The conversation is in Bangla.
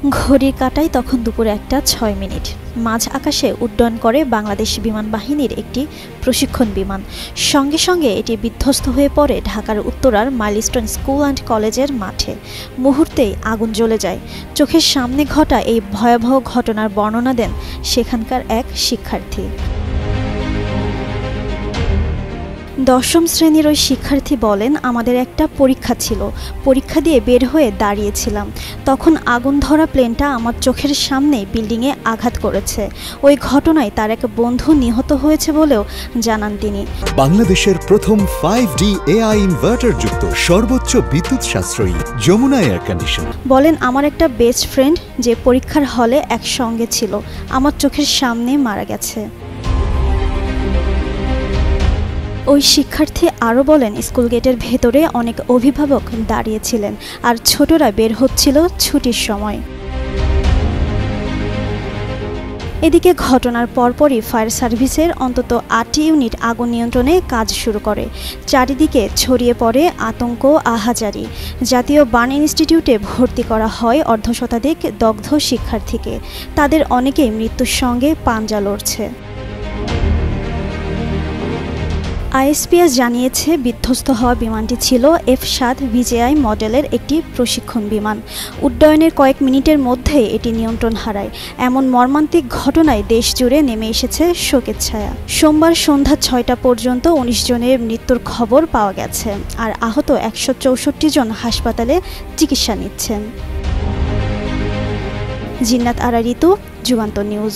ঘড়ির কাঁটায় তখন দুপুর 1:06। মাঝ আকাশে উড্ডয়ন করে বাংলাদেশ বিমান বাহিনীর একটি প্রশিক্ষণ বিমান। সঙ্গে সঙ্গে এটি বিধ্বস্ত হয়ে পড়ে ঢাকার উত্তরার মাইলস্টোন স্কুল অ্যান্ড কলেজের মাঠে। মুহূর্তেই আগুন জ্বলে যায়। চোখের সামনে ঘটা এই ভয়াবহ ঘটনার বর্ণনা দেন সেখানকার এক শিক্ষার্থী। দশম শ্রেণীর ওই শিক্ষার্থী বলেন, আমাদের একটা পরীক্ষা ছিল। পরীক্ষা দিয়ে বের হয়ে দাঁড়িয়েছিলাম। তখন আগুন ধরা প্লেনটা আমার চোখের সামনে বিল্ডিংয়ে আঘাত করেছে। ওই ঘটনায় তার এক বন্ধু নিহত হয়েছে বলেও জানান তিনি। বাংলাদেশের প্রথম 5D AI ইনভার্টার যুক্ত সর্বোচ্চ বিদ্যুৎ সাশ্রয়ী যমুনা এয়ার কন্ডিশন। বলেন, আমার একটা বেস্ট ফ্রেন্ড যে পরীক্ষার হলে একসঙ্গে ছিল, আমার চোখের সামনে মারা গেছে। ওই শিক্ষার্থী আরও বলেন, স্কুল গেটের ভেতরে অনেক অভিভাবক দাঁড়িয়েছিলেন আর ছোটরা বের হচ্ছিল ছুটির সময়। এদিকে ঘটনার পরপরই ফায়ার সার্ভিসের অন্তত 8টি ইউনিট আগুন নিয়ন্ত্রণে কাজ শুরু করে। চারিদিকে ছড়িয়ে পড়ে আতঙ্ক, আহাজারি। জাতীয় বার্ন ইনস্টিটিউটে ভর্তি করা হয় অর্ধশতাধিক দগ্ধ শিক্ষার্থীকে। তাদের অনেকেই মৃত্যুর সঙ্গে পাঞ্জা লড়ছে। আইএসপিএস জানিয়েছে, বিধ্বস্ত হওয়া বিমানটি ছিল F-7 VJI মডেলের একটি প্রশিক্ষণ বিমান। উড্ডয়নের কয়েক মিনিটের মধ্যে এটি নিয়ন্ত্রণ হারায়। এমন মর্মান্তিক ঘটনায় দেশ জুড়ে নেমে এসেছে শোকের ছায়া। সোমবার সন্ধ্যা 6টা পর্যন্ত 19 জনের মৃত্যুর খবর পাওয়া গেছে, আর আহত 164 জন হাসপাতালে চিকিৎসা নিচ্ছেন। জিন্নাত আরা ঋতু, যুগান্তর নিউজ।